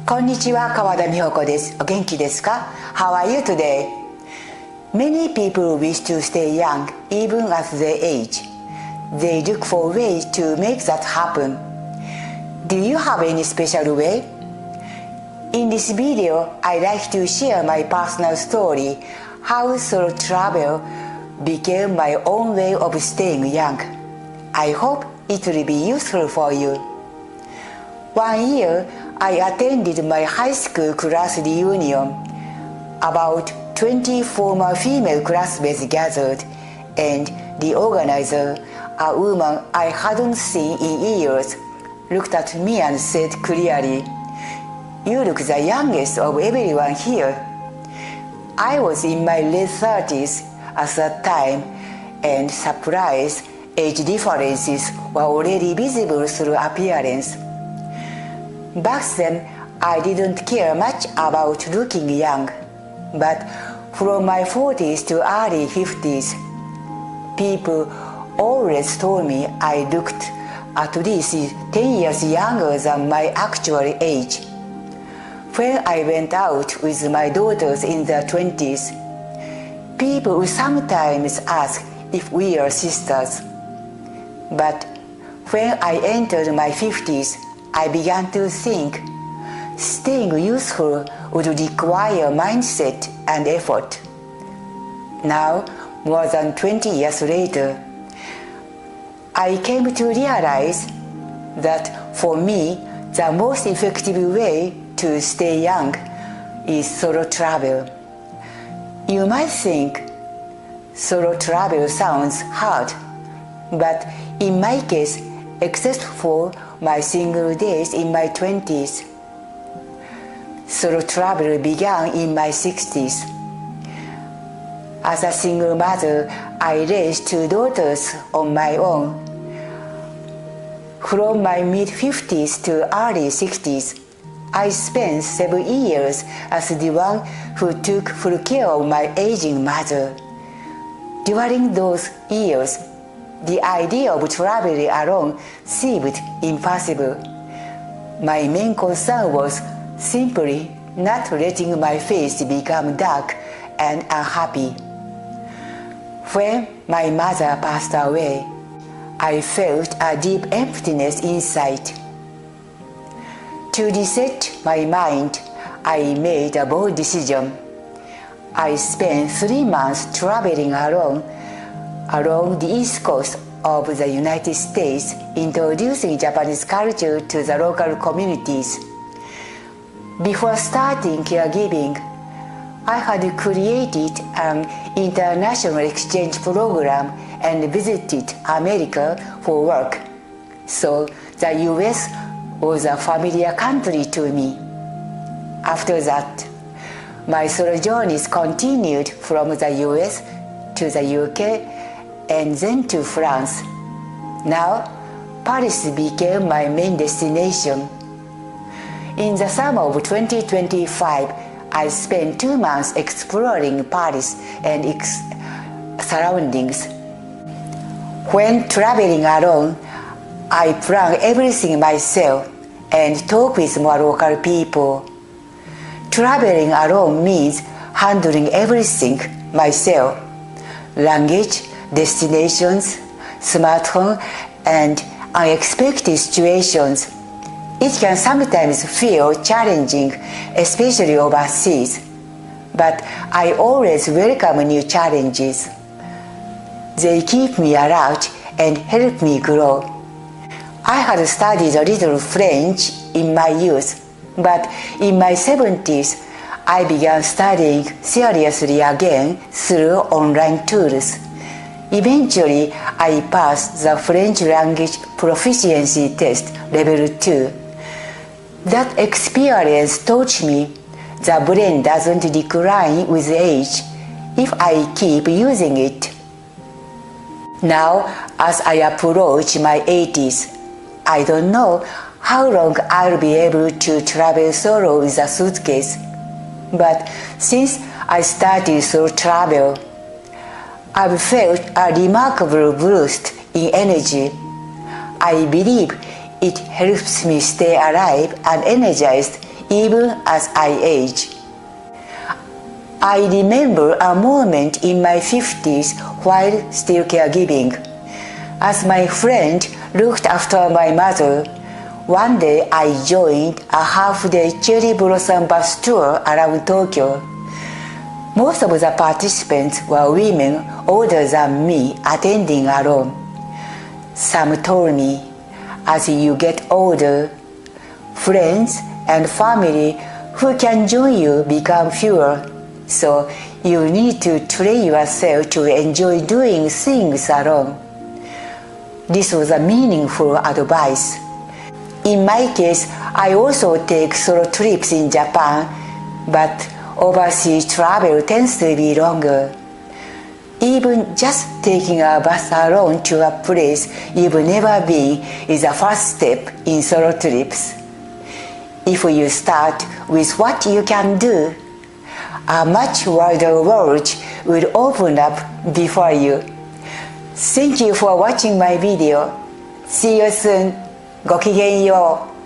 こんにちは、川田美穂子です。お元気ですか? How are you today? Many people wish to stay young even as they age. They look for ways to make that happen. Do you have any special way? In this video, I'd like to share my personal story, how solo travel became my own way of staying young. I hope it will be useful for you. One year, I attended my high school class reunion. About 20 former female classmates gathered, and the organizer, a woman I hadn't seen in years, looked at me and said clearly, "You look the youngest of everyone here." I was in my late 30s at that time, and surprised, age differences were already visible through appearance. Back then, I didn't care much about looking young, but from my 40s to early 50s, people always told me I looked at least 10 years younger than my actual age. When I went out with my daughters in their 20s, people would sometimes ask if we are sisters. But when I entered my 50s, I began to think staying youthful would require mindset and effort. Now, more than 20 years later, I came to realize that for me, the most effective way to stay young is solo travel. You might think solo travel sounds hard, but in my case, except for my single days in my 20s, solo travel began in my 60s. As a single mother, I raised two daughters on my own. From my mid-50s to early 60s, I spent 7 years as the one who took full care of my aging mother. During those years, the idea of traveling alone seemed impossible. My main concern was simply not letting my face become dark and unhappy. When my mother passed away, I felt a deep emptiness inside. To reset my mind, I made a bold decision. I spent 3 months traveling alone along the east coast of the United States, introducing Japanese culture to the local communities. Before starting caregiving, I had created an international exchange program and visited America for work, so the US was a familiar country to me. After that, my solo journeys continued from the US to the UK and then to France. Now, Paris became my main destination. In the summer of 2025, I spent 2 months exploring Paris and its surroundings. When traveling alone, I plan everything myself and talk with more local people. Traveling alone means handling everything myself: language, destinations, smartphone, and unexpected situations. It can sometimes feel challenging, especially overseas, but I always welcome new challenges. They keep me alert and help me grow. I had studied a little French in my youth, but in my 70s, I began studying seriously again through online tools. Eventually, I passed the French language proficiency test level 2. That experience taught me the brain doesn't decline with age if I keep using it. Now, as I approach my 80s, I don't know how long I'll be able to travel solo with a suitcase. But since I started solo travel, I've felt a remarkable boost in energy. I believe it helps me stay alive and energized even as I age. I remember a moment in my 50s while still caregiving. As my friend looked after my mother, one day I joined a half-day cherry blossom bus tour around Tokyo. Most of the participants were women older than me attending alone. Some told me, as you get older, friends and family who can join you become fewer, so you need to train yourself to enjoy doing things alone. This was a meaningful advice. In my case, I also take solo trips in Japan, but overseas travel tends to be longer. Even just taking a bus alone to a place you've never been is a first step in solo trips. If you start with what you can do, a much wider world will open up before you. Thank you for watching my video. See you soon. ごきげんよう。